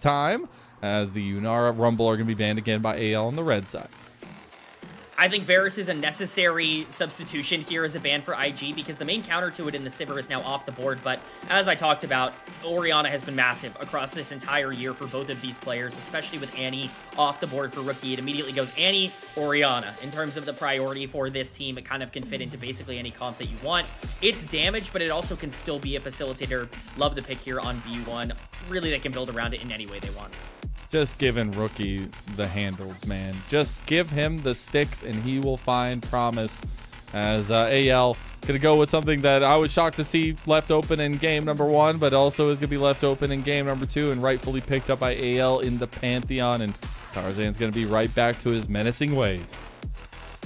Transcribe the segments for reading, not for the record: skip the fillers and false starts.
time, as the Unara Rumble are going to be banned again by AL on the red side. I think Varus is a necessary substitution here as a ban for IG because the main counter to it in the Sivir is now off the board. But as I talked about, Orianna has been massive across this entire year for both of these players, especially with Annie off the board for rookie. It immediately goes Annie, Orianna. In terms of the priority for this team, it kind of can fit into basically any comp that you want. It's damage, but it also can still be a facilitator. Love the pick here on B1. Really, they can build around it in any way they want. Just giving rookie the handles, man. Just give him the sticks and he will find promise. As AL gonna go with something that I was shocked to see left open in game number 1, but also is gonna be left open in game number 2 and rightfully picked up by AL in the Pantheon. And Tarzan's gonna be right back to his menacing ways.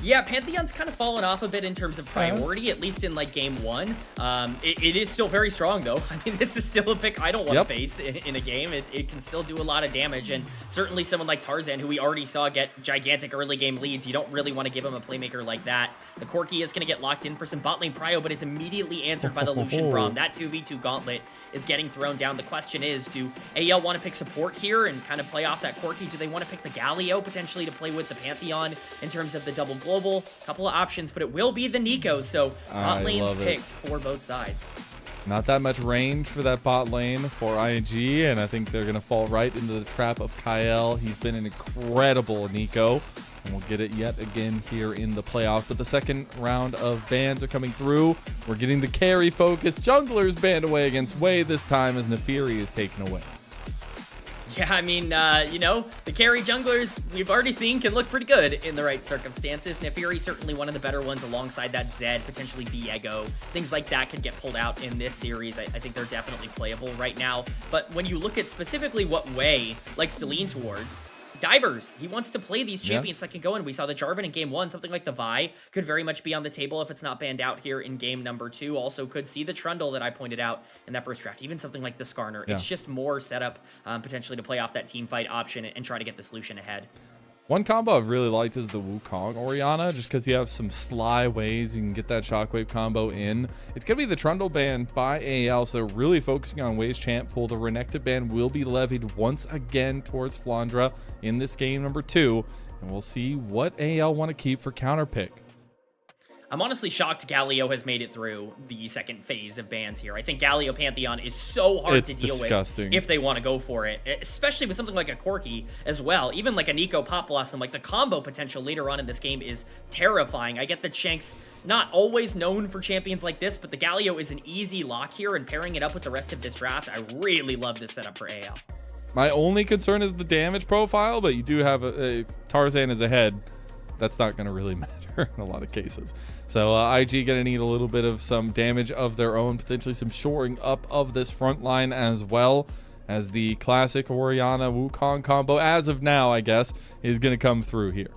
Yeah, Pantheon's kind of fallen off a bit in terms of priority, at least in like game 1. It is still very strong though. I mean, this is still a pick I don't want to face in a game. It can still do a lot of damage, and certainly someone like Tarzan, who we already saw get gigantic early game leads, you don't really want to give him a playmaker like that. The Corki is going to get locked in for some bot lane prio, but it's immediately answered by the Lucian Braum. That 2v2 gauntlet is getting thrown down. The question is, do AL want to pick support here and kind of play off that Corki? Do they want to pick the Galio potentially to play with the Pantheon in terms of the double global? Couple of options, but it will be the Meiko, so bot lane's picked for both sides. Not that much range for that bot lane for IG, and I think they're going to fall right into the trap of Kael. He's been an incredible Nico, and we'll get it yet again here in the playoffs. But the second round of bans are coming through. We're getting the carry focus. Junglers banned away against Wei this time as Nefiri is taken away. Yeah, I mean, you know, the carry junglers we've already seen can look pretty good in the right circumstances. Nefiri certainly one of the better ones alongside that Zed, potentially Viego. Things like that could get pulled out in this series. I think they're definitely playable right now. But when you look at specifically what Wei likes to lean towards, divers. He wants to play these champions that can go in. We saw the Jarvan in game 1. Something like the Vi could very much be on the table if it's not banned out here in game number 2. Also could see the Trundle that I pointed out in that first draft. Even something like the Skarner. It's just more setup potentially to play off that team fight option and try to get the solution ahead. One combo I've really liked is the Wukong Orianna, just because you have some sly ways you can get that shockwave combo in. It's going to be the Trundle ban by AL, so they're really focusing on Wei's champ pool. The Renekton ban will be levied once again towards Flandre in this game number 2, and we'll see what AL want to keep for counter pick. I'm honestly shocked Galio has made it through the second phase of bans here. I think Galio Pantheon is so hard to deal with if they want to go for it, especially with something like a Corki as well. Even like a Nico Pop Blossom, like the combo potential later on in this game is terrifying. I get that Shanks not always known for champions like this, but the Galio is an easy lock here, and pairing it up with the rest of this draft, I really love this setup for AL. My only concern is the damage profile, but you do have a Tarzan is ahead. That's not going to really matter in a lot of cases. So IG going to need a little bit of some damage of their own, potentially some shoring up of this front line as well, as the classic Orianna Wukong combo, as of now, I guess, is going to come through here.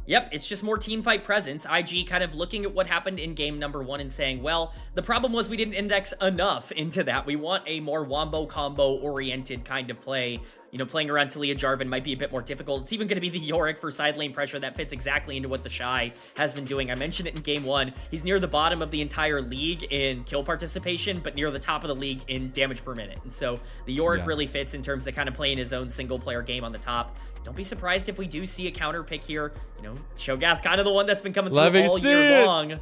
Yep, it's just more team fight presence. IG kind of looking at what happened in game number 1 and saying, well, the problem was we didn't index enough into that. We want a more wombo combo oriented kind of play. You know, playing around Talia Jarvan might be a bit more difficult. It's even going to be the Yorick for side lane pressure that fits exactly into what TheShy has been doing. I mentioned it in game 1. He's near the bottom of the entire league in kill participation, but near the top of the league in damage per minute. And so the Yorick really fits in terms of kind of playing his own single player game on the top. Don't be surprised if we do see a counter pick here. You know, Shogath, kind of the one that's been coming through all year long.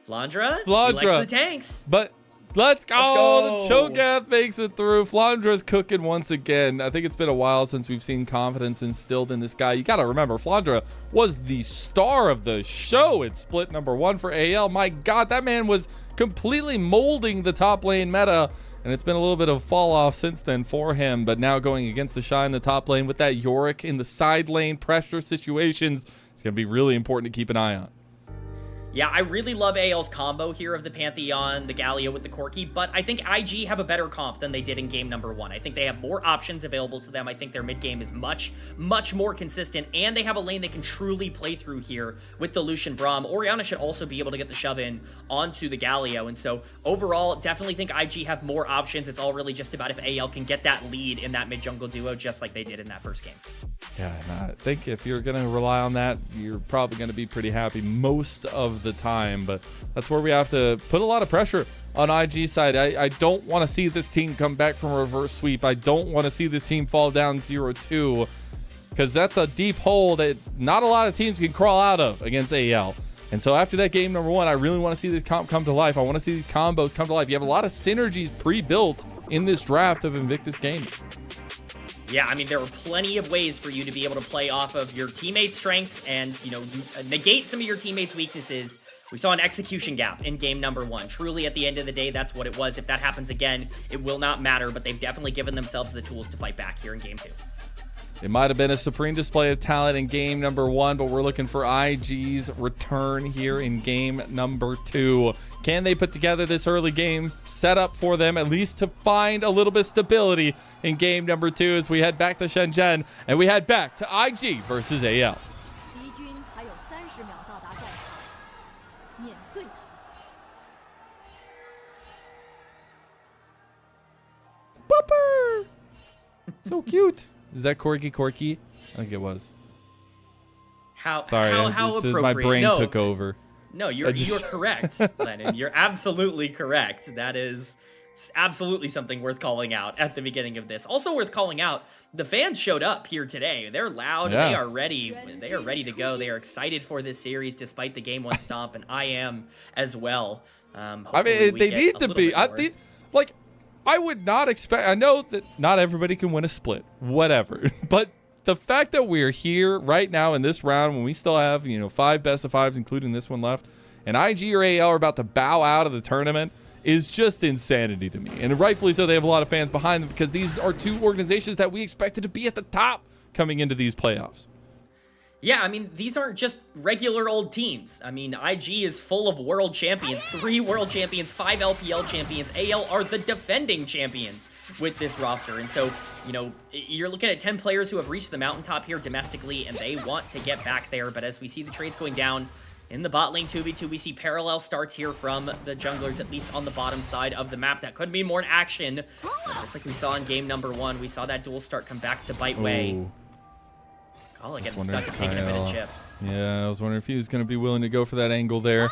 Flandre, he likes the tanks. But let's go. The Cho'Gath makes it through. Flandre's cooking once again. I think it's been a while since we've seen confidence instilled in this guy. You got to remember, Flandre was the star of the show at split number 1 for AL. My God, that man was completely molding the top lane meta. And it's been a little bit of fall off since then for him. But now going against TheShy in the top lane with that Yorick in the side lane pressure situations, it's going to be really important to keep an eye on. Yeah, I really love AL's combo here of the Pantheon, the Galio with the Corki, but I think IG have a better comp than they did in game number 1. I think they have more options available to them. I think their mid game is much, much more consistent, and they have a lane they can truly play through here with the Lucian Braum. Orianna should also be able to get the shove in onto the Galio, and so overall, definitely think IG have more options. It's all really just about if AL can get that lead in that mid jungle duo, just like they did in that first game. Yeah, I think if you're going to rely on that, you're probably going to be pretty happy most of the time. But that's where we have to put a lot of pressure on IG side. I don't want to see this team come back from a reverse sweep. I don't want to see this team fall down 0-2 because that's a deep hole that not a lot of teams can crawl out of against AL. And so after that game number 1, I really want to see this comp come to life. I want to see these combos come to life. You have a lot of synergies pre-built in this draft of Invictus Gaming. Yeah, I mean, there are plenty of ways for you to be able to play off of your teammates' strengths and, you know, negate some of your teammates' weaknesses. We saw an execution gap in game number 1. Truly, at the end of the day, that's what it was. If that happens again, it will not matter, but they've definitely given themselves the tools to fight back here in game 2. It might have been a supreme display of talent in game number 1, but we're looking for IG's return here in game number 2. Can they put together this early game set up for them at least to find a little bit of stability in game number 2 as we head back to Shenzhen and we head back to IG versus AL. Bumper! So cute. Is that Corky? I think it was. How appropriate. My brain took over. No, you're correct, Lennon. You're absolutely correct. That is absolutely something worth calling out at the beginning of this. Also worth calling out, the fans showed up here today. They're loud. Yeah. They are ready. They are ready to go. They are excited for this series despite the game 1 stomp, and I am as well. I mean, they need to be. I would not expect. I know that not everybody can win a split, whatever. But the fact that we're here right now in this round when we still have, 5 best of 5s, including this one left, and IG or AL are about to bow out of the tournament is just insanity to me. And rightfully so, they have a lot of fans behind them because these are 2 organizations that we expected to be at the top coming into these playoffs. Yeah, I mean, these aren't just regular old teams. I mean, IG is full of world champions, 3 world champions, 5 LPL champions. AL are the defending champions with this roster. And so, you're looking at 10 players who have reached the mountaintop here domestically, and they want to get back there. But as we see the trades going down in the bot lane 2v2, we see parallel starts here from the junglers, at least on the bottom side of the map. That could be more in action. Just like we saw in game number 1, we saw that dual start come back to bite way. Kael getting stuck and taking a bit of chip. Yeah, I was wondering if he was going to be willing to go for that angle there.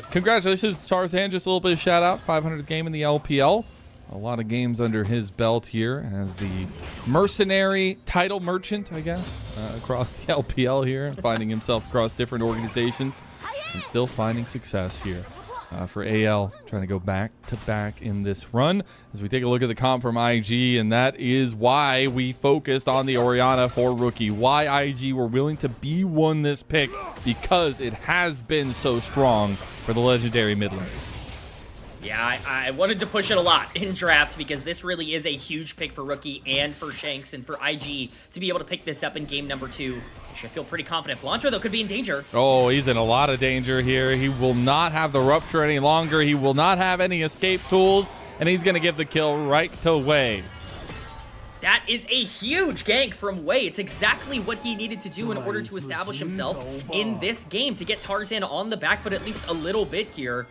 Congratulations to Tarzan. Just a little bit of shout out. 500th game in the LPL. A lot of games under his belt here as the mercenary title merchant, I guess, across the LPL here, finding himself across different organizations and still finding success here. For AL, trying to go back-to-back in this run as we take a look at the comp from IG, and that is why we focused on the Orianna for rookie. Why IG were willing to B1 this pick, because it has been so strong for the legendary mid lane. Yeah, I wanted to push it a lot in draft because this really is a huge pick for rookie and for Shanks and for IG to be able to pick this up in game number 2. You should feel pretty confident. Flandre, though, could be in danger. Oh, he's in a lot of danger here. He will not have the rupture any longer. He will not have any escape tools, and he's going to give the kill right to Wei. That is a huge gank from Wei. It's exactly what he needed to do in order to establish himself in this game, to get Tarzan on the back foot at least a little bit here.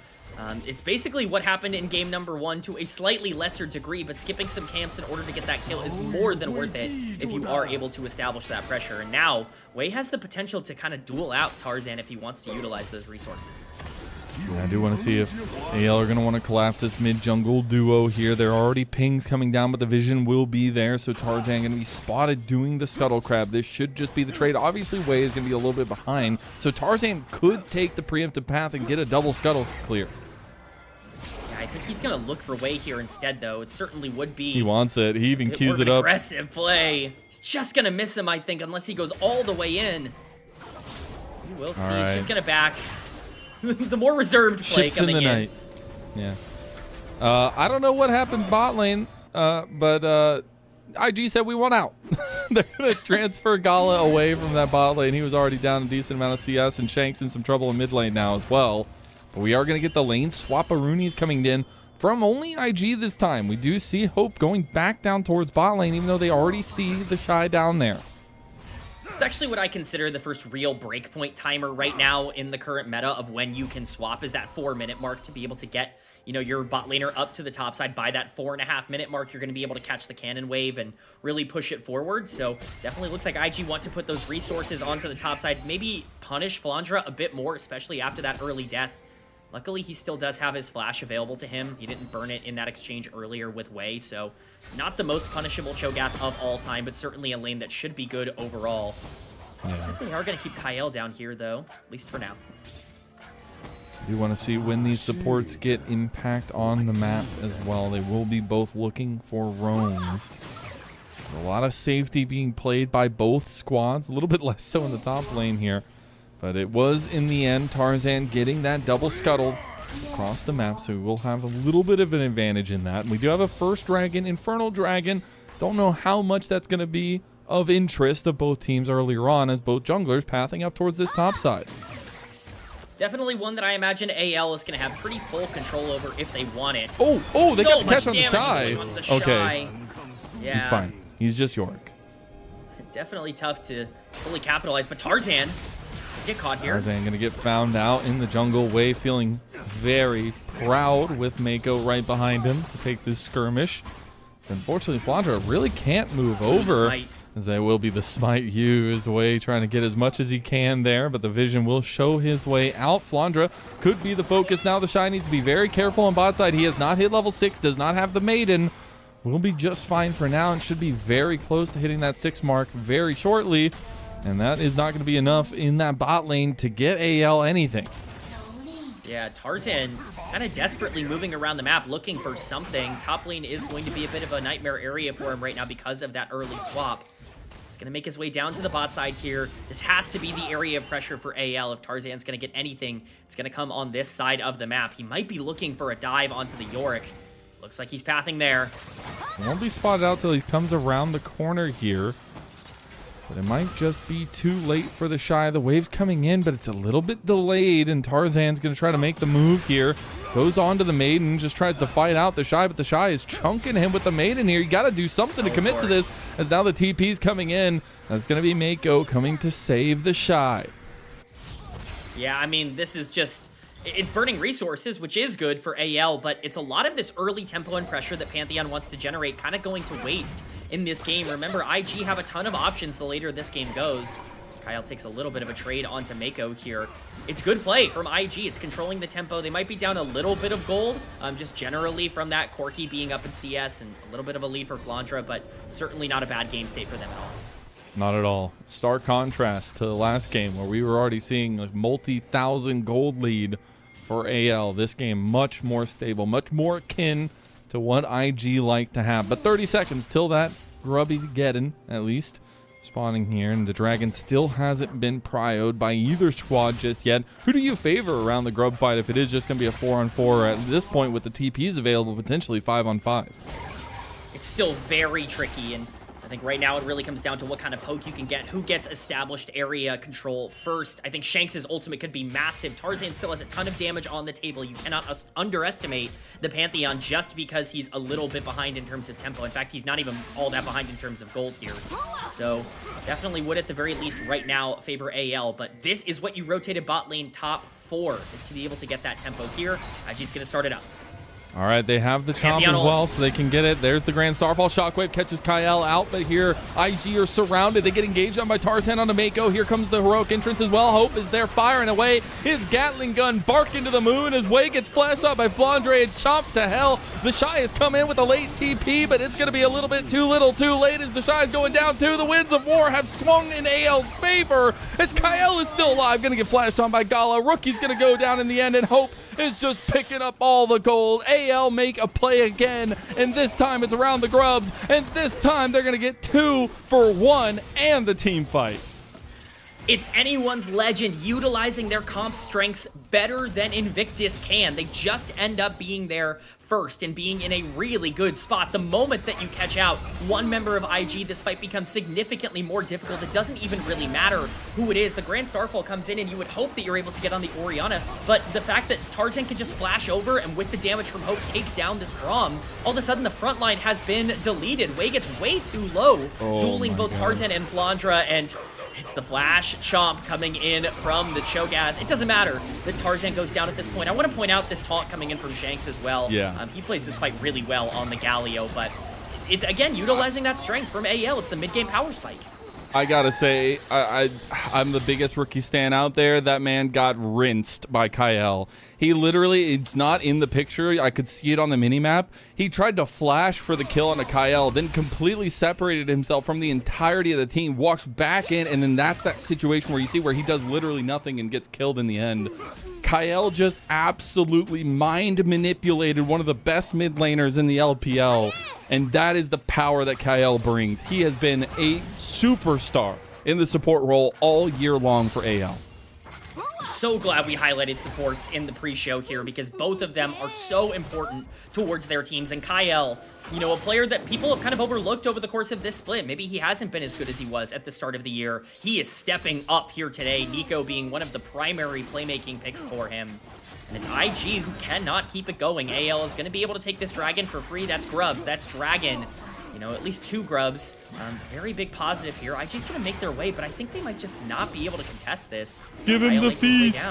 It's basically what happened in game number 1 to a slightly lesser degree, but skipping some camps in order to get that kill is more than worth it if you are able to establish that pressure. And now, Wei has the potential to kind of duel out Tarzan if he wants to utilize those resources. Yeah, I do want to see if AL are going to want to collapse this mid-jungle duo here. There are already pings coming down, but the vision will be there, so Tarzan going to be spotted doing the scuttle crab. This should just be the trade. Obviously, Wei is going to be a little bit behind, so Tarzan could take the preemptive path and get a double scuttle clear. I think he's going to look for Wei here instead, though. It certainly would be. He wants it. He even cues it up. Aggressive play. He's just going to miss him, I think, unless he goes all the way in. We will see. Right. He's just going to back. The more reserved play Ships coming in the night. Yeah. I don't know what happened bot lane, but IG said we want out. They're going to transfer Gala away from that bot lane. He was already down a decent amount of CS, and Shanks in some trouble in mid lane now as well. But we are going to get the lane swap-a-roonies coming in from only IG this time. We do see Hope going back down towards bot lane, even though they already see TheShy down there. It's actually what I consider the first real breakpoint timer right now in the current meta of when you can swap, is that 4-minute mark to be able to get, you know, your bot laner up to the top side by that 4.5 minute mark, you're going to be able to catch the cannon wave and really push it forward. So definitely looks like IG want to put those resources onto the top side, maybe punish Flandre a bit more, especially after that early death. Luckily, he still does have his flash available to him. He didn't burn it in that exchange earlier with Wei, so not the most punishable Cho'Gath of all time, but certainly a lane that should be good overall. Looks like they are going to keep Kael down here, though, at least for now. You want to see when these supports get impact on the map as well. They will be both looking for roams. A lot of safety being played by both squads, a little bit less so in the top lane here. But it was, in the end, Tarzan getting that double scuttle across the map, so we will have a little bit of an advantage in that. And we do have a first dragon, Infernal Dragon. Don't know how much that's going to be of interest of both teams earlier on, as both junglers pathing up towards this top side. Definitely one that I imagine AL is going to have pretty full control over if they want it. Oh, they got the catch on the TheShy. Okay. Yeah. He's fine. He's just Yorick. Definitely tough to fully capitalize, but Tarzan get caught here. Tarzan gonna get found out in the jungle. Wei feeling very proud with Meiko right behind him to take this skirmish. Unfortunately, Flandre really can't move over, as there will be the smite used. Wei trying to get as much as he can there, but the vision will show his way out. Flandre could be the focus now. TheShy needs to be very careful on bot side. He has not hit level 6, does not have the maiden. Will be just fine for now and should be very close to hitting that 6 mark very shortly. And that is not going to be enough in that bot lane to get AL anything. Yeah, Tarzan kind of desperately moving around the map looking for something. Top lane is going to be a bit of a nightmare area for him right now because of that early swap. He's going to make his way down to the bot side here. This has to be the area of pressure for AL. If Tarzan's going to get anything, it's going to come on this side of the map. He might be looking for a dive onto the Yorick. Looks like he's pathing there. Won't be spotted out till he comes around the corner here. But it might just be too late for TheShy. The wave's coming in, but it's a little bit delayed, and Tarzan's going to try to make the move here. Goes on to the maiden, just tries to fight out TheShy, but TheShy is chunking him with the maiden here. You got to do something to commit to this, as now the TP's coming in. That's going to be Meiko coming to save TheShy. Yeah, I mean, this is just... It's burning resources, which is good for AL, but it's a lot of this early tempo and pressure that Pantheon wants to generate kind of going to waste in this game. Remember, IG have a ton of options the later this game goes. Kael takes a little bit of a trade onto Meiko here. It's good play from IG. It's controlling the tempo. They might be down a little bit of gold, just generally from that Corki being up in CS, and a little bit of a lead for Flandre, but certainly not a bad game state for them at all. Not at all. Stark contrast to the last game where we were already seeing a multi-thousand gold lead for AL. This game much more stable, much more akin to what IG like to have. But 30 seconds till that grubby Geddon, at least, spawning here. And the dragon still hasn't been prio'd by either squad just yet. Who do you favor around the grub fight if it is just going to be a 4-on-4, or at this point with the TPs available, potentially 5-on-5? It's still very tricky, and I think right now it really comes down to what kind of poke you can get, who gets established area control first. I think Shanks' ultimate could be massive. Tarzan still has a ton of damage on the table. You cannot underestimate the Pantheon just because he's a little bit behind in terms of tempo. In fact, he's not even all that behind in terms of gold here. So definitely would at the very least right now favor AL, but this is what you rotated bot lane top 4, is to be able to get that tempo here. IG's going to start it up. All right, they have the chomp as well, so they can get it. There's the Grand Starfall. Shockwave catches Kael out, but here IG are surrounded. They get engaged on by Tarzan onto Meiko. Here comes the heroic entrance as well. Hope is there firing away. His Gatling gun bark into the moon as Wei gets flashed out by Flandre and chomped to hell. TheShy has come in with a late TP, but it's going to be a little bit too little too late as TheShy is going down too. The winds of war have swung in AL's favor as Kael is still alive. Going to get flashed on by Gala. Rookie's going to go down in the end, and Hope is just picking up all the gold. AL make a play again, and this time it's around the grubs, and this time they're going to get 2 for 1 and the team fight. It's anyone's legend utilizing their comp strengths better than Invictus can. They just end up being there first and being in a really good spot. The moment that you catch out one member of IG, this fight becomes significantly more difficult. It doesn't even really matter who it is. The Grand Starfall comes in and you would hope that you're able to get on the Orianna, but the fact that Tarzan can just flash over and with the damage from Hope take down this Braum, all of a sudden the front line has been deleted. Wei gets way too low, dueling both Tarzan and Flandre, and It's the flash chomp coming in from the Cho'Gath. It doesn't matter that Tarzan goes down at this point. I want to point out this taunt coming in from Shanks as well. Yeah. He plays this fight really well on the Galio, but it's, again, utilizing that strength from AL. It's the mid-game power spike. I gotta say, I'm the biggest rookie stan out there. That man got rinsed by Kael. He literally, it's not in the picture. I could see it on the minimap. He tried to flash for the kill on a Kael, then completely separated himself from the entirety of the team, walks back in, and then that's that situation where you see where he does literally nothing and gets killed in the end. Kael just absolutely mind manipulated one of the best mid laners in the LPL, and that is the power that Kael brings. He has been a superstar in the support role all year long for AL. So glad we highlighted supports in the pre-show here because both of them are so important towards their teams. And Kael, you know, a player that people have kind of overlooked over the course of this split. Maybe he hasn't been as good as he was at the start of the year. He is stepping up here today, Meiko being one of the primary playmaking picks for him. And it's IG who cannot keep it going. AL is going to be able to take this dragon for free. That's Grubs. That's Dragon. You know, at least 2 Grubs. Very big positive here. IG's going to make their way, but I think they might just not be able to contest this. Give him the feast.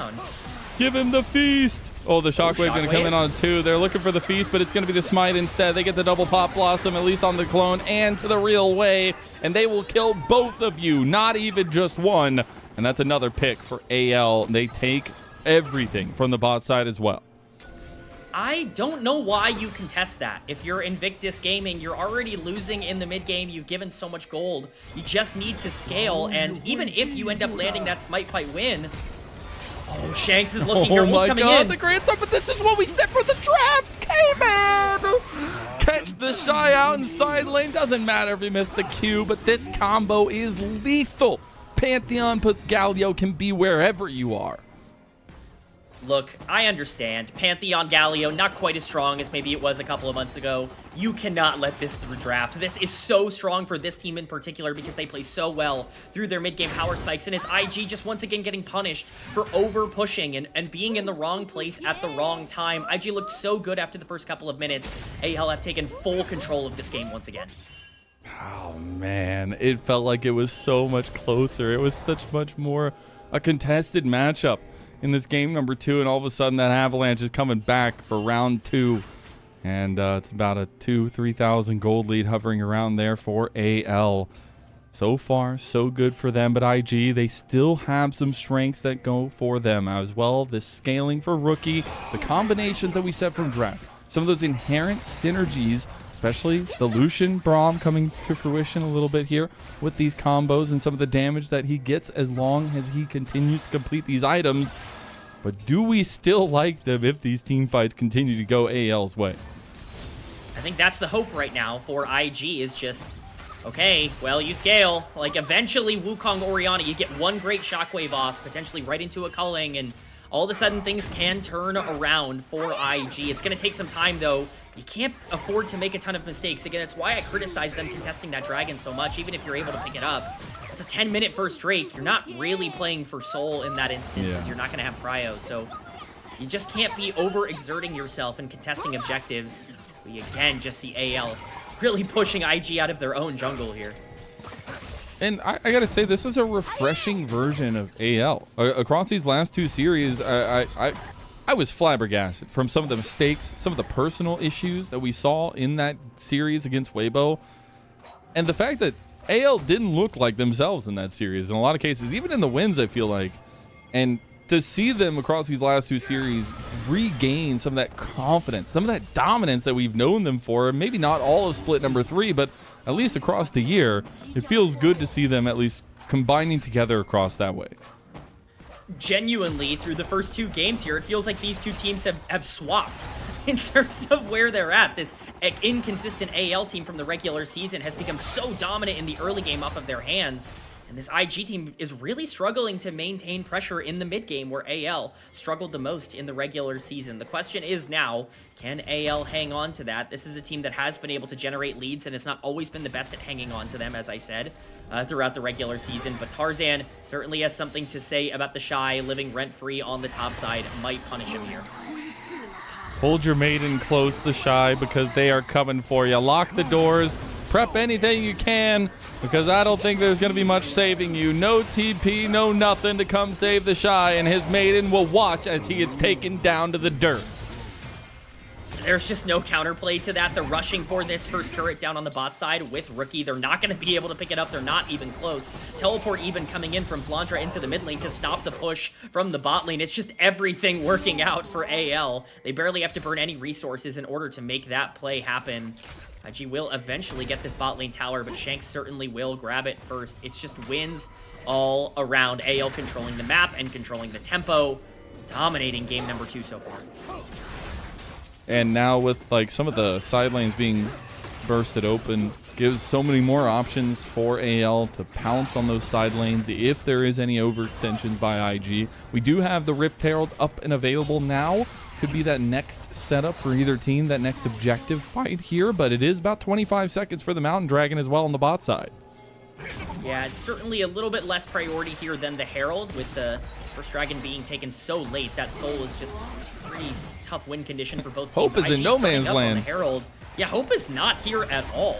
Give him the feast. Oh, the shockwave going to come in on 2. They're looking for the feast, but it's going to be the smite instead. They get the double pop blossom, at least on the clone and to the real way, and they will kill both of you, not even just one. And that's another pick for AL. They take everything from the bot side as well. I don't know why you contest that. If you're Invictus Gaming, you're already losing in the mid game. You've given so much gold. You just need to scale, and even if you end up landing that smite fight win, oh, Shanks is looking here. Oh my coming god, in. the Grand Star, but this is what we said for the draft. Kman! Catch TheShy out in side lane. Doesn't matter if he missed the Q, but this combo is lethal. Pantheon plus Galio can be wherever you are. Look, I understand. Pantheon Galio, not quite as strong as maybe it was a couple of months ago. You cannot let this through draft. This is so strong for this team in particular because they play so well through their mid-game power spikes, and it's IG just once again getting punished for over-pushing and being in the wrong place at the wrong time. IG looked so good after the first couple of minutes. AL have taken full control of this game once again. Oh, man. It felt like it was so much closer. It was such much more a contested matchup in this game number 2, and all of a sudden that Avalanche is coming back for round 2, and it's about a 2,000-3,000 gold lead hovering around there for AL. So far, so good for them, but IG, they still have some strengths that go for them as well. The scaling for rookie, the combinations that we set from draft, some of those inherent synergies, especially the Lucian Braum coming to fruition a little bit here with these combos and some of the damage that he gets as long as he continues to complete these items. But do we still like them if these team fights continue to go AL's way? I think that's the hope right now for IG is just, okay, well, you scale. Like, eventually, Wukong Orianna, you get one great shockwave off, potentially right into a culling, and all of a sudden things can turn around for IG. It's going to take some time, though. You can't afford to make a ton of mistakes. Again, that's why I criticize them contesting that dragon so much, even if you're able to pick it up. It's a 10-minute first Drake. You're not really playing for soul in that instance, as you're not going to have prio. So you just can't be overexerting yourself and contesting objectives. So we, again, just see AL really pushing IG out of their own jungle here. And I gotta say, this is a refreshing version of AL. Across these last 2 series, I was flabbergasted from some of the mistakes, some of the personal issues that we saw in that series against Weibo. And the fact that AL didn't look like themselves in that series in a lot of cases, even in the wins, I feel like. And to see them across these last 2 series regain some of that confidence, some of that dominance that we've known them for, maybe not all of split number 3, but at least across the year, it feels good to see them at least combining together across that way. Genuinely, through the first 2 games here, it feels like these 2 teams have swapped in terms of where they're at. This inconsistent AL team from the regular season has become so dominant in the early game off of their hands. And this IG team is really struggling to maintain pressure in the mid game where AL struggled the most in the regular season. The question is now, can AL hang on to that? This is a team that has been able to generate leads and has not always been the best at hanging on to them, as I said, throughout the regular season. But Tarzan certainly has something to say about TheShy living rent-free on the top side. Might punish him here. Hold your maiden close, TheShy, because they are coming for you. Lock the doors. Prep anything you can, because I don't think there's going to be much saving you. No TP, no nothing to come save TheShy, and his maiden will watch as he gets taken down to the dirt. There's just no counterplay to that. They're rushing for this first turret down on the bot side with Rookie. They're not going to be able to pick it up. They're not even close. Teleport even coming in from Flandre into the mid lane to stop the push from the bot lane. It's just everything working out for AL. They barely have to burn any resources in order to make that play happen. IG will eventually get this bot lane tower, but Shanks certainly will grab it first. It's just wins all around. AL controlling the map and controlling the tempo, dominating game number 2 so far. And now with like some of the side lanes being bursted open, gives so many more options for AL to pounce on those side lanes if there is any overextensions by IG. We do have the Rift Herald up and available now. Could be that next setup for either team, that next objective fight here, but it is about 25 seconds for the Mountain Dragon as well on the bot side. Yeah, it's certainly a little bit less priority here than the Herald, with the first Dragon being taken so late. That Soul is just pretty tough win condition for both teams. Hope is in no man's land. Herald. Yeah, Hope is not here at all.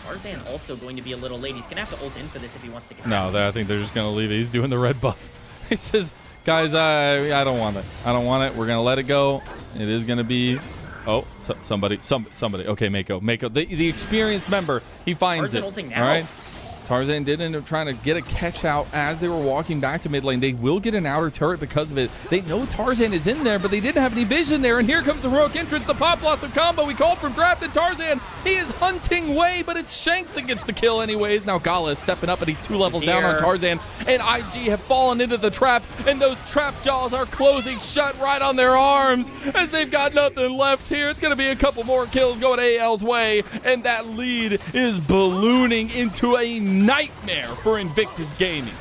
Tarzan also going to be a little late. He's going to have to ult in for this if he wants to get No, I think they're just going to leave it. He's doing the red buff. He says, guys, I don't want it. I don't want it. We're going to let it go. It is going to be... Oh, somebody. Okay, Meiko. The experienced member, he finds Tarzan it. Ulting now. All right. Tarzan did end up trying to get a catch out as they were walking back to mid lane. They will get an outer turret because of it. They know Tarzan is in there, but they didn't have any vision there. And here comes the heroic entrance, the Pop Blossom combo. We called from drafted Tarzan. He is hunting way, but it's Shanks that gets the kill anyways. Now Gala is stepping up, but he's 2 levels down on Tarzan. And IG have fallen into the trap, and those trap jaws are closing shut right on their arms as they've got nothing left here. It's going to be a couple more kills going AL's way, and that lead is ballooning into a nightmare for Invictus Gaming.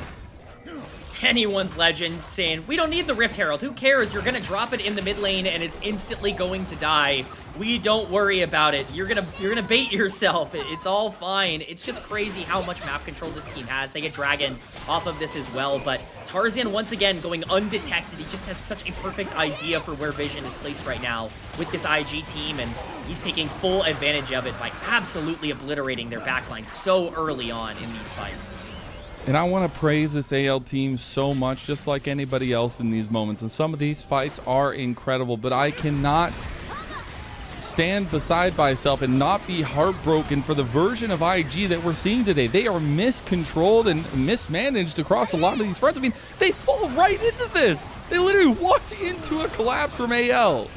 Anyone's legend saying, we don't need the Rift Herald. Who cares? You're going to drop it in the mid lane and it's instantly going to die. We don't worry about it. You're gonna bait yourself. It's all fine. It's just crazy how much map control this team has. They get Dragon off of this as well, but Tarzan once again going undetected. He just has such a perfect idea for where vision is placed right now with this IG team, and he's taking full advantage of it by absolutely obliterating their backline so early on in these fights. And I want to praise this AL team so much, just like anybody else in these moments. And some of these fights are incredible, but I cannot stand beside myself and not be heartbroken for the version of IG that we're seeing today. They are miscontrolled and mismanaged across a lot of these fronts. I mean, they fall right into this. They literally walked into a collapse from AL.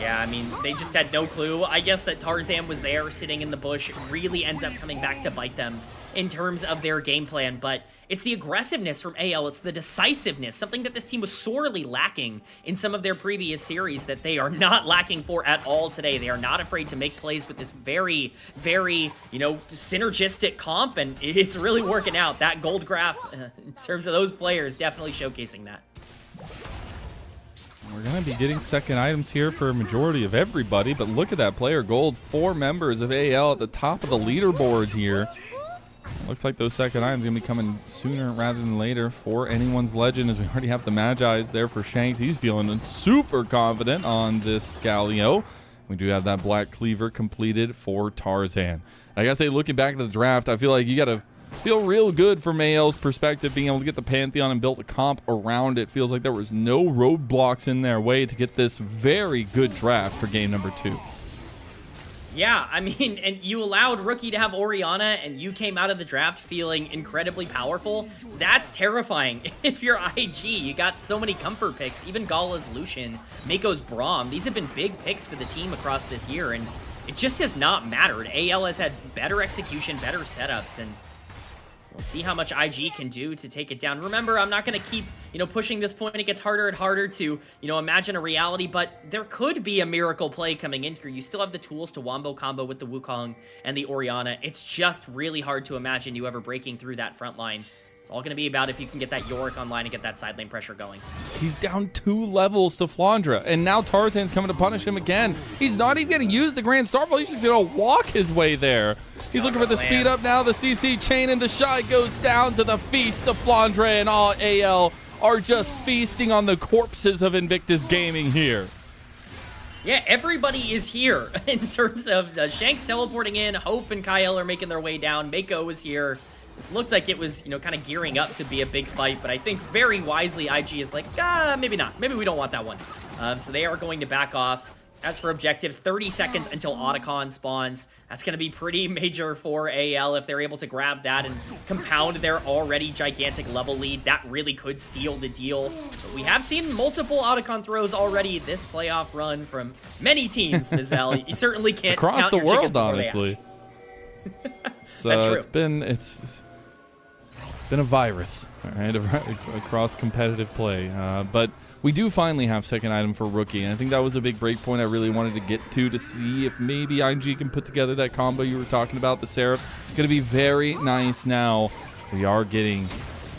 Yeah, I mean, they just had no clue. I guess that Tarzan was there sitting in the bush. It really ends up coming back to bite them in terms of their game plan, but it's the aggressiveness from AL, it's the decisiveness, something that this team was sorely lacking in some of their previous series that they are not lacking for at all today. They are not afraid to make plays with this very, very, synergistic comp, and it's really working out. That gold graph, in terms of those players, definitely showcasing that. We're going to be getting second items here for a majority of everybody, but look at that player gold. 4 members of AL at the top of the leaderboard here. Looks like those second items are going to be coming sooner rather than later for anyone's legend, as we already have the Magi's there for Shanks. He's feeling super confident on this Galio. We do have that Black Cleaver completed for Tarzan. I gotta say, looking back at the draft, I feel like you gotta feel real good from AL's perspective, being able to get the Pantheon and build a comp around it. Feels like there was no roadblocks in their way to get this very good draft for game number 2. Yeah, I mean, and you allowed Rookie to have Orianna, and you came out of the draft feeling incredibly powerful. That's terrifying. If you're IG, you got so many comfort picks, even Gala's Lucian, Meiko's Braum. These have been big picks for the team across this year, and it just has not mattered. AL has had better execution, better setups, and we'll see how much IG can do to take it down. Remember, I'm not going to keep, pushing this point. It gets harder and harder to, imagine a reality, but there could be a miracle play coming in here. You still have the tools to wombo combo with the Wukong and the Orianna. It's just really hard to imagine you ever breaking through that front line. It's all going to be about if you can get that Yorick online and get that side lane pressure going. He's down 2 levels to Flandre, and now Tarzan's coming to punish him again. He's not even going to use the Grand Starfall. He's just going to walk his way there. He's looking for the speed up now. The CC chain and TheShy goes down to the feast of Flandre, and all AL are just feasting on the corpses of Invictus Gaming here. Yeah, everybody is here in terms of Shanks teleporting in. Hope and Kael are making their way down. Meiko is here. This looked like it was, kind of gearing up to be a big fight, but I think very wisely IG is like, maybe not. Maybe we don't want that one. So they are going to back off. As for objectives, 30 seconds until Otacon spawns. That's going to be pretty major for AL if they're able to grab that and compound their already gigantic level lead. That really could seal the deal. But we have seen multiple Otacon throws already this playoff run from many teams, Mazel. You certainly can't across count the your world, chickens honestly. So That's true. it's been a virus, all right, across competitive play. But we do finally have second item for Rookie, and I think that was a big break point I really wanted to get to see if maybe IG can put together that combo you were talking about. The Seraph's going to be very nice now. We are getting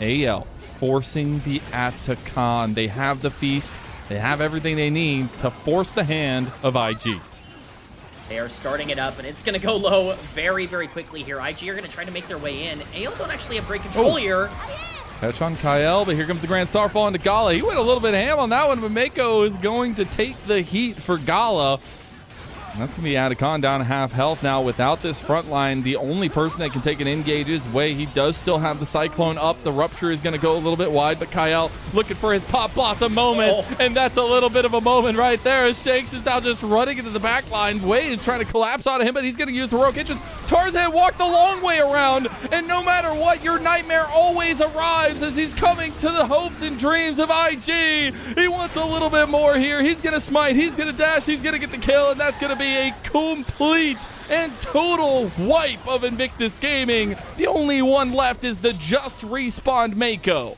AL forcing the Atacon. They have the feast. They have everything they need to force the hand of IG. They are starting it up, and it's going to go low very, very quickly here. IG are going to try to make their way in. AL don't actually have great control here. Catch on Kael, but here comes the Grand Starfall into Gala. He went a little bit ham on that one, but Meiko is going to take the heat for Gala. And that's going to be Atacon down half health now without this front line. The only person that can take an engage is Wei. He does still have the Cyclone up. The Rupture is going to go a little bit wide, but Kael looking for his Pop Blossom moment. And that's a little bit of a moment right there as Shanks is now just running into the back line. Wei is trying to collapse onto him, but he's going to use the Heroic Hitches. Tarzan walked the long way around, and no matter what, your nightmare always arrives as he's coming to the hopes and dreams of IG. He wants a little bit more here. He's going to smite. He's going to dash. He's going to get the kill, and that's going to be a complete and total wipe of Invictus Gaming. The only one left is the just respawned Meiko.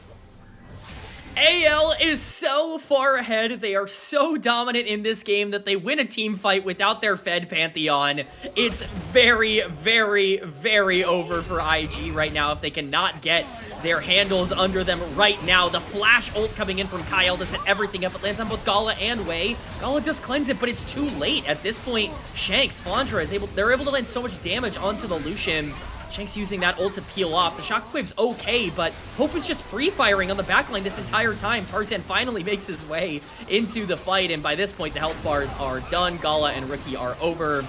AL is so far ahead. They are so dominant in this game that they win a team fight without their Fed Pantheon. It's very, very, very over for IG right now if they cannot get their handles under them right now. The flash ult coming in from Kael to set everything up. It lands on both Gala and Wei. Gala does cleanse it, but it's too late. At this point, Shanks, Flandre they're able to land so much damage onto the Lucian. Shanks using that ult to peel off. The shockwave's okay, but Hope is just free firing on the backline this entire time. Tarzan finally makes his way into the fight, and by this point, the health bars are done. Gala and Rookie are over.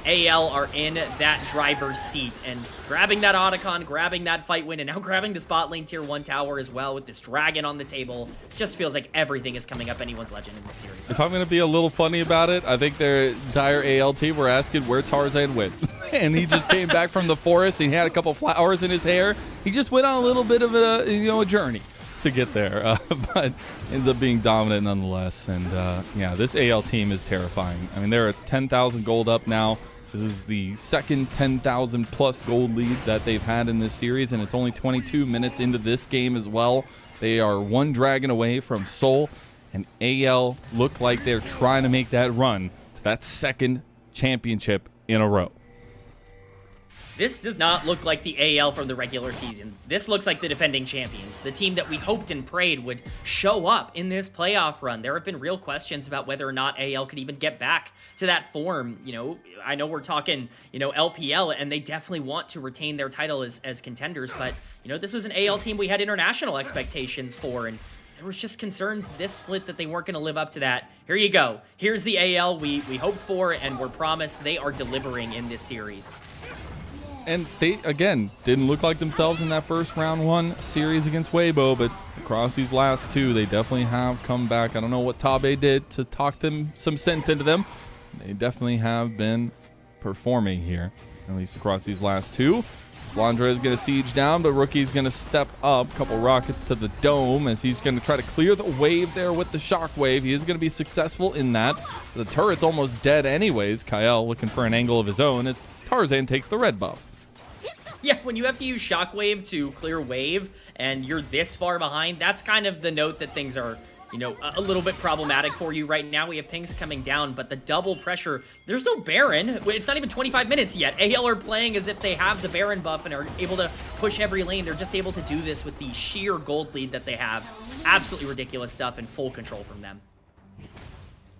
AL are in that driver's seat and grabbing that Otacon, grabbing that fight win, and now grabbing the spot lane tier 1 tower as well with this dragon on the table. Just feels like everything is coming up anyone's legend in this series. If I'm going to be a little funny about it, I think their entire AL team were asking where Tarzan went. And he just came back from the forest and he had a couple flowers in his hair. He just went on a little bit of a journey to get there, but ends up being dominant nonetheless. And yeah, this AL team is terrifying. I mean, they're at 10,000 gold up now. This is the second 10,000 plus gold lead that they've had in this series, and it's only 22 minutes into this game as well. They are one dragon away from Seoul, and AL look like they're trying to make that run to that second championship in a row. This does not look like the AL from the regular season. This looks like the defending champions, the team that we hoped and prayed would show up in this playoff run. There have been real questions about whether or not AL could even get back to that form. I know we're talking, LPL, and they definitely want to retain their title as contenders, but, this was an AL team we had international expectations for, and there was just concerns this split that they weren't going to live up to that. Here you go. Here's the AL we hoped for and were promised. They are delivering in this series. And they, again, didn't look like themselves in that first round 1 series against Weibo, but across these last 2, they definitely have come back. I don't know what Tabe did to talk them some sense into them. They definitely have been performing here, at least across these last 2. Flandre is going to siege down, but Rookie's going to step up. A couple rockets to the dome as he's going to try to clear the wave there with the shockwave. He is going to be successful in that. The turret's almost dead anyways. Kael looking for an angle of his own as Tarzan takes the red buff. Yeah, when you have to use Shockwave to clear wave and you're this far behind, that's kind of the note that things are, a little bit problematic for you right now. We have pings coming down, but the double pressure, there's no Baron. It's not even 25 minutes yet. AL are playing as if they have the Baron buff and are able to push every lane. They're just able to do this with the sheer gold lead that they have. Absolutely ridiculous stuff and full control from them.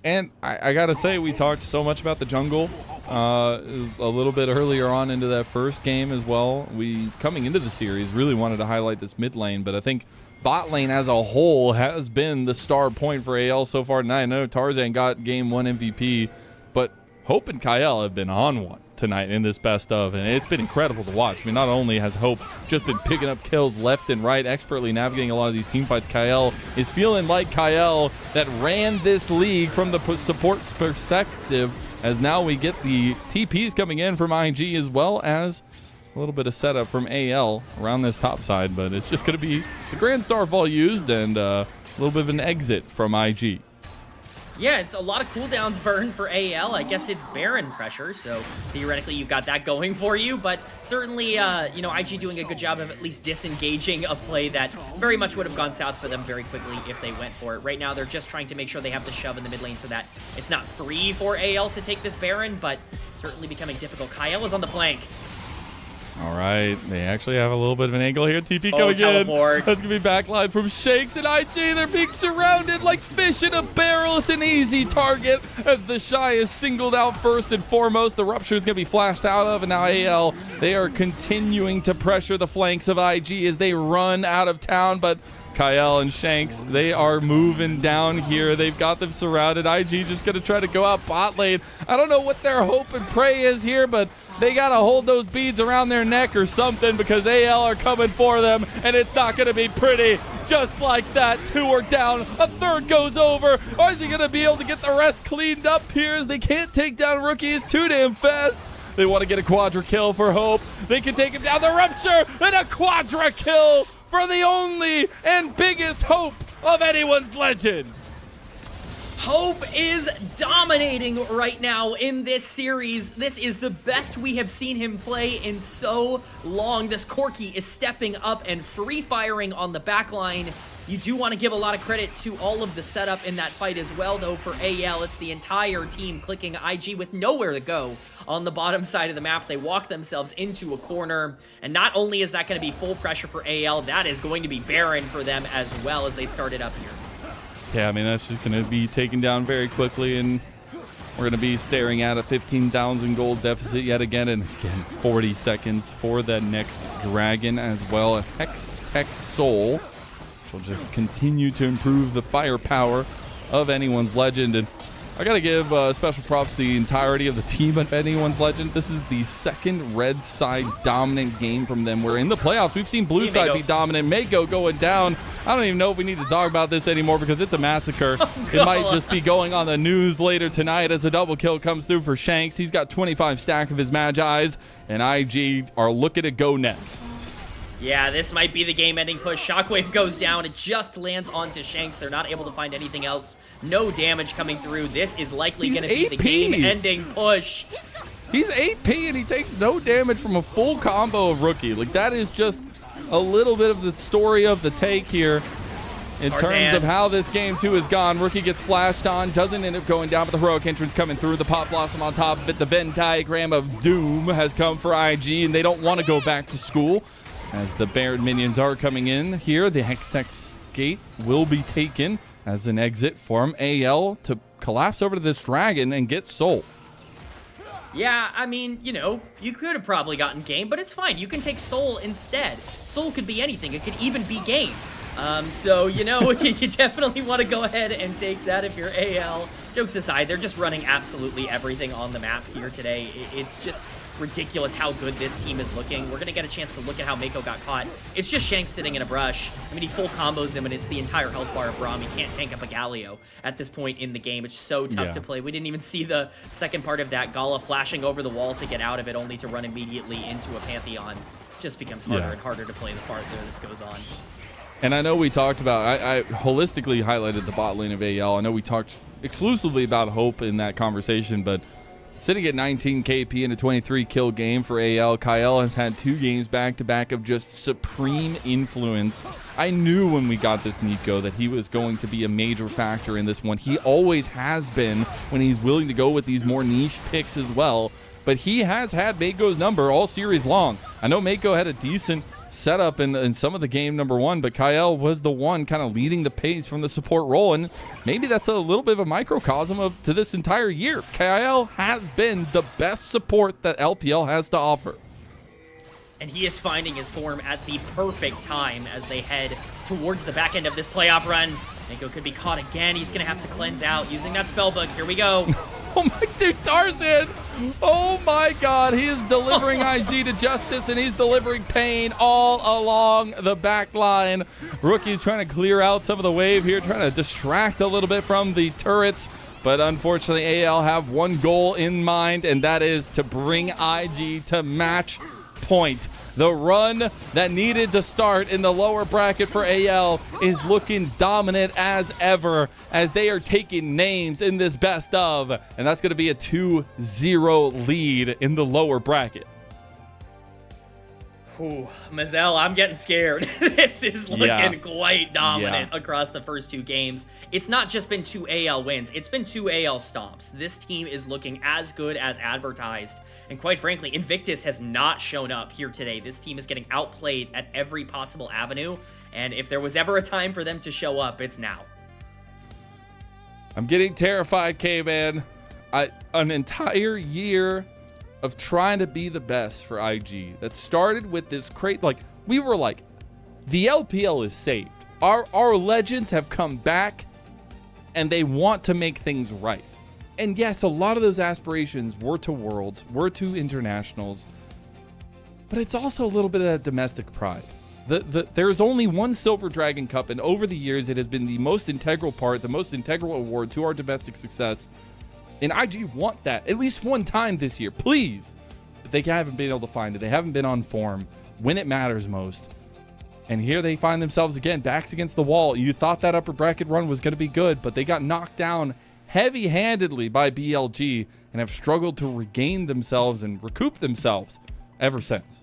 And I gotta say, we talked so much about the jungle a little bit earlier on into that first game as well. We, coming into the series, really wanted to highlight this mid lane, but I think bot lane as a whole has been the star point for AL so far tonight. I know Tarzan got game 1 MVP, but Hope and Kael have been on one tonight in this best of, and it's been incredible to watch. I mean, not only has Hope just been picking up kills left and right, expertly navigating a lot of these team fights, Kael is feeling like Kael that ran this league from the support's perspective, as now we get the TPs coming in from IG as well as a little bit of setup from AL around this top side, but it's just going to be the Grand Starfall used and a little bit of an exit from IG. Yeah, it's a lot of cooldowns burned for AL. I guess it's Baron pressure, so theoretically you've got that going for you, but certainly, you know, IG doing a good job of at least disengaging a play that very much would have gone south for them very quickly if they went for it. Right now, they're just trying to make sure they have the shove in the mid lane so that it's not free for AL to take this Baron, but certainly becoming difficult. Kael is on the flank. All right, they actually have a little bit of an angle here. TP coming in. Teleport. That's going to be backline from Shanks and IG. They're being surrounded like fish in a barrel. It's an easy target as TheShy is singled out first and foremost. The rupture is going to be flashed out of, and now AL, they are continuing to pressure the flanks of IG as they run out of town, but Kael and Shanks, they are moving down here. They've got them surrounded. IG just going to try to go out bot lane. I don't know what their hope and pray is here, but they got to hold those beads around their neck or something because AL are coming for them, and it's not going to be pretty. Just like that, 2 are down. A third goes over. Or is he going to be able to get the rest cleaned up here as they can't take down rookies too damn fast? They want to get a quadra kill for Hope. They can take him down. The rupture and a quadra kill for the only and biggest hope of anyone's legend. Hope is dominating right now in this series. This is the best we have seen him play in so long. This Corki is stepping up and free firing on the backline. You do want to give a lot of credit to all of the setup in that fight as well, though. For AL, it's the entire team clicking IG with nowhere to go on the bottom side of the map. They walk themselves into a corner, and not only is that going to be full pressure for AL, that is going to be Baron for them as well as they started up here. Yeah, I mean, that's just going to be taken down very quickly, and we're going to be staring at a 15,000 gold deficit yet again, and again, 40 seconds for that next dragon as well. A Hex Tech Soul, which will just continue to improve the firepower of anyone's legend. And I got to give special props to the entirety of the team at anyone's legend. This is the second red side dominant game from them, where in the playoffs we've seen blue side be dominant. Meiko going down. I don't even know if we need to talk about this anymore because it's a massacre. It might just be going on the news later tonight as a double kill comes through for Shanks. He's got 25 stack of his Magi's, and IG are looking to go next. Yeah, this might be the game-ending push. Shockwave goes down. It just lands onto Shanks. They're not able to find anything else. No damage coming through. This is likely going to be the game-ending push. He's 8P, and he takes no damage from a full combo of Rookie. Like, that is just a little bit of the story of the take here in terms of how this game 2 has gone. Rookie gets flashed on, doesn't end up going down, but the heroic entrance coming through. The Pop Blossom on top of it. The Venn diagram of doom has come for IG, and they don't want to go back to school. As the Baron minions are coming in here, the Hextech gate will be taken as an exit from AL to collapse over to this dragon and get Soul. Yeah, I mean, you know, you could have probably gotten game, but it's fine. You can take Soul instead. Soul could be anything. It could even be game. So, you know, you definitely want to go ahead and take that if you're AL. Jokes aside, they're just running absolutely everything on the map here today. It's just ridiculous how good this team is looking. We're going to get a chance to look at how Meiko got caught. It's just Shanks sitting in a brush. I mean, he full combos him, and it's the entire health bar of Braum. He can't tank up a Galio at this point in the game. It's so tough to play. We didn't even see the second part of that. Gala flashing over the wall to get out of it, only to run immediately into a Pantheon. Just becomes harder and harder to play the farther this goes on. And I know we talked about, I holistically highlighted the bot lane of AL. I know we talked exclusively about Hope in that conversation, but sitting at 19 KP in a 23 kill game for AL, Kael has had 2 games back-to-back of just supreme influence. I knew when we got this Nico that he was going to be a major factor in this one. He always has been when he's willing to go with these more niche picks as well. But he has had Meiko's number all series long. I know Meiko had a decent setup in some of the game number one, but Kael was the one kind of leading the pace from the support role, and maybe that's a little bit of a microcosm to this entire year. Kael has been the best support that LPL has to offer. And he is finding his form at the perfect time as they head towards the back end of this playoff run. Meiko could be caught again. He's going to have to cleanse out using that spellbook. Here we go. Oh my dude, Tarzan! Oh my god, he is delivering IG to justice, and he's delivering pain all along the back line. Rookie's trying to clear out some of the wave here, trying to distract a little bit from the turrets. But unfortunately, AL have one goal in mind, and that is to bring IG to match point. The run that needed to start in the lower bracket for AL is looking dominant as ever, as they are taking names in this best of, and that's going to be a 2-0 lead in the lower bracket. Ooh, Mazel, I'm getting scared. This is looking quite dominant across the first two games. It's not just been 2 AL wins, it's been 2 AL stomps. This team is looking as good as advertised. And quite frankly, Invictus has not shown up here today. This team is getting outplayed at every possible avenue. And if there was ever a time for them to show up, it's now. I'm getting terrified, Kman. An entire year of trying to be the best for IG that started with this crate. Like, we were like, the LPL is saved. Our legends have come back and they want to make things right. And yes, a lot of those aspirations were to Worlds, were to Internationals, but it's also a little bit of that domestic pride. There's only one Silver Dragon Cup, and over the years, it has been the most integral part, the most integral award to our domestic success. And IG want that at least one time this year, please. But they haven't been able to find it. They haven't been on form when it matters most. And here they find themselves again, backs against the wall. You thought that upper bracket run was going to be good, but they got knocked down heavy-handedly by BLG and have struggled to regain themselves and recoup themselves ever since.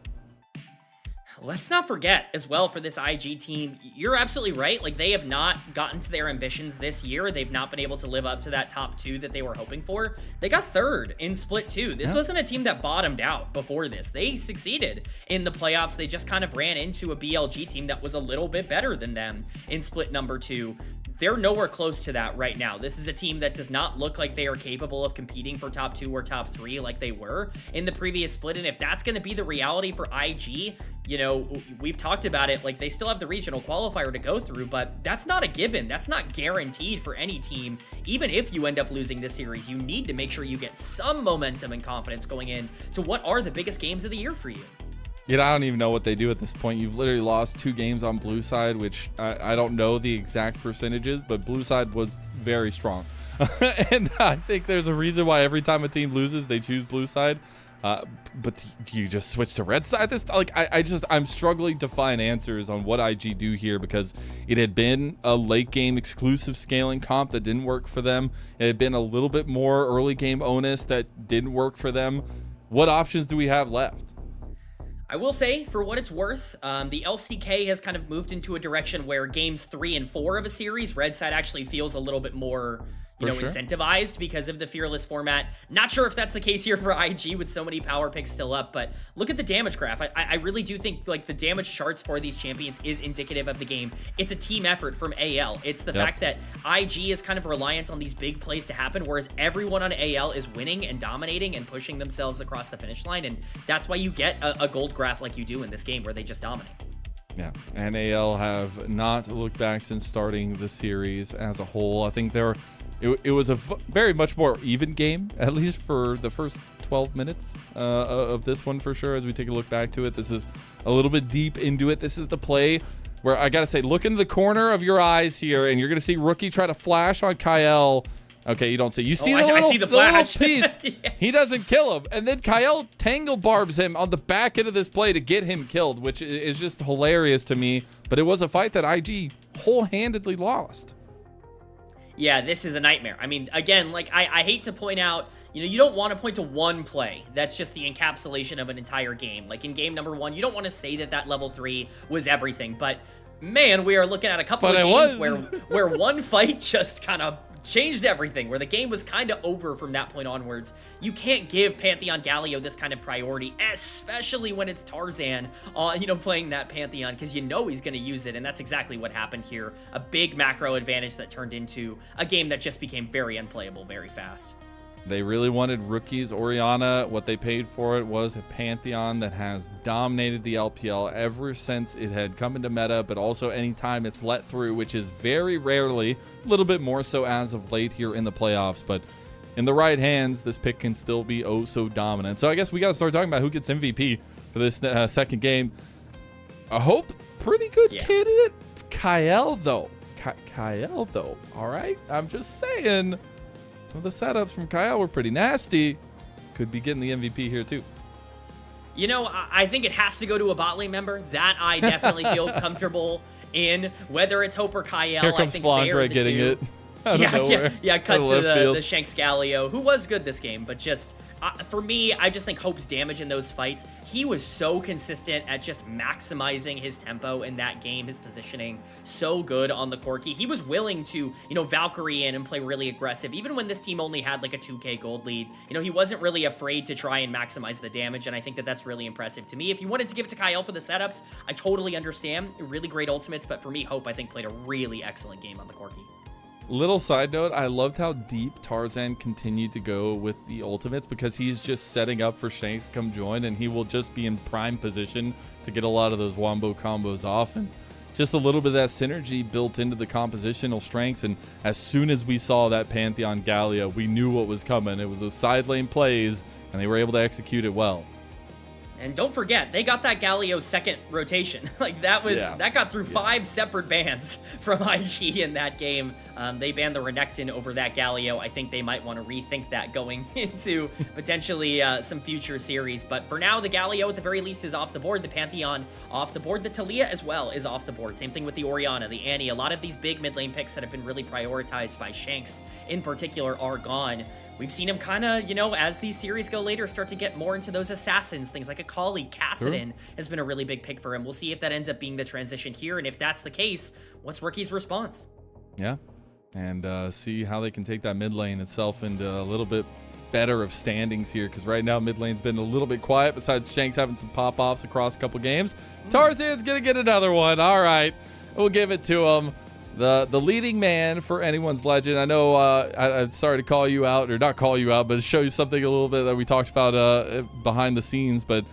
Let's not forget as well for this IG team, you're absolutely right. Like, they have not gotten to their ambitions this year. They've not been able to live up to that top 2 that they were hoping for. They got 3rd in Split 2. This wasn't a team that bottomed out before this. They succeeded in the playoffs. They just kind of ran into a BLG team that was a little bit better than them in Split number 2. They're nowhere close to that right now. This is a team that does not look like they are capable of competing for top 2 or top 3 like they were in the previous split. And if that's going to be the reality for IG, you know, we've talked about it, like, they still have the regional qualifier to go through, but that's not a given. That's not guaranteed for any team. Even if you end up losing this series, you need to make sure you get some momentum and confidence going in to what are the biggest games of the year for you. Yeah, I don't even know what they do at this point. You've literally lost 2 games on blue side, which I don't know the exact percentages, but blue side was very strong. And I think there's a reason why every time a team loses, they choose blue side. But do you just switch to red side this time? Like, I'm struggling to find answers on what IG do here, because it had been a late game exclusive scaling comp that didn't work for them. It had been a little bit more early game onus that didn't work for them. What options do we have left? I will say, for what it's worth, the LCK has kind of moved into a direction where games 3 and 4 of a series, red side actually feels a little bit more, incentivized because of the Fearless format. Not sure if that's the case here for IG with so many power picks still up, but look at the damage graph. I really do think, like, the damage charts for these champions is indicative of the game. It's a team effort from AL. It's the fact that IG is kind of reliant on these big plays to happen, whereas everyone on AL is winning and dominating and pushing themselves across the finish line, and that's why you get a gold graph like you do in this game where they just dominate. Yeah, and AL have not looked back since starting the series as a whole. I think it was a very much more even game, at least for the first 12 minutes of this one for sure. As we take a look back to it, this is a little bit deep into it. This is the play where I gotta say, look into the corner of your eyes here, and you're gonna see Rookie try to flash on Kael. Okay, you don't see. You see I see the flash. The little piece. Yeah. He doesn't kill him. And then Kael tangle barbs him on the back end of this play to get him killed, which is just hilarious to me. But it was a fight that IG whole-handedly lost. Yeah, this is a nightmare. I mean, again, like, I hate to point out, you don't want to point to one play. That's just the encapsulation of an entire game. Like, in game number 1, you don't want to say that level 3 was everything, but Man, we are looking at a couple of games where one fight just kind of changed everything, where the game was kind of over from that point onwards. You can't give Pantheon Galio this kind of priority, especially when it's Tarzan, playing that Pantheon, because he's going to use it, and that's exactly what happened here. A big macro advantage that turned into a game that just became very unplayable very fast. They really wanted rookies. Orianna, what they paid for it was a Pantheon that has dominated the LPL ever since it had come into meta, but also anytime it's let through, which is very rarely, a little bit more so as of late here in the playoffs. But in the right hands, this pick can still be oh so dominant. So I guess we got to start talking about who gets MVP for this second game. I hope pretty good candidate. Kael, though. Kael, though. All right. I'm just saying. Some of the setups from Kael were pretty nasty. Could be getting the MVP here, too. I think it has to go to a bot lane member. That I definitely feel comfortable in. Whether it's Hope or Kael, Here comes Flandre getting it. Cut to the Shanks Galio, who was good this game, but just for me, I just think Hope's damage in those fights, he was so consistent at just maximizing his tempo in that game, his positioning, so good on the Corki. He was willing to, Valkyrie in and play really aggressive, even when this team only had like a 2k gold lead. He wasn't really afraid to try and maximize the damage, and I think that that's really impressive to me. If you wanted to give it to Kael for the setups, I totally understand. Really great ultimates, but for me, Hope, I think, played a really excellent game on the Corki. Little side note, I loved how deep Tarzan continued to go with the ultimates, because he's just setting up for Shanks to come join, and he will just be in prime position to get a lot of those wombo combos off, and just a little bit of that synergy built into the compositional strengths. And as soon as we saw that Pantheon Galio, we knew what was coming. It was those side lane plays, and they were able to execute it well. And don't forget, they got that Galio second rotation. That got through 5 separate bans from IG in that game. They banned the Renekton over that Galio. I think they might want to rethink that going into potentially some future series. But for now, the Galio at the very least is off the board. The Pantheon off the board. The Talia as well is off the board. Same thing with the Orianna, the Annie. A lot of these big mid lane picks that have been really prioritized by Shanks in particular are gone. We've seen him kind of, as these series go later, start to get more into those assassins, things like a Kali. Kassadin has been a really big pick for him. We'll see if that ends up being the transition here, and if that's the case, what's Rookie's response? Yeah, and see how they can take that mid lane itself into a little bit better of standings here, because right now mid lane's been a little bit quiet, besides Shanks having some pop-offs across a couple games. Tarzan's going to get another one. All right, we'll give it to him. The leading man for anyone's legend. I know I'm sorry to call you out, or not call you out, but show you something a little bit that we talked about behind the scenes. But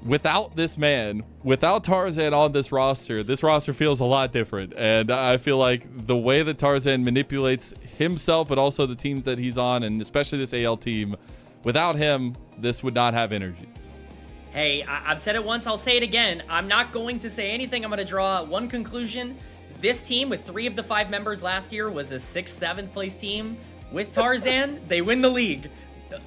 without this man, without Tarzan on this roster feels a lot different. And I feel like the way that Tarzan manipulates himself, but also the teams that he's on, and especially this AL team, without him, this would not have energy. Hey, I've said it once, I'll say it again. I'm not going to say anything. I'm going to draw one conclusion. This team, with 3 of the 5 members last year, was a 6th, 7th place team. With Tarzan, they win the league.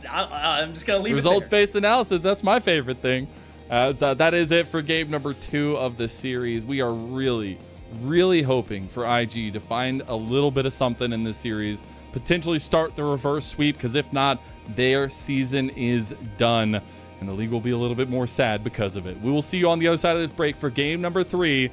I'm just going to leave it there. Results-based analysis, that's my favorite thing. So that is it for game number 2 of the series. We are really, really hoping for IG to find a little bit of something in this series, potentially start the reverse sweep, because if not, their season is done, and the league will be a little bit more sad because of it. We will see you on the other side of this break for game number 3.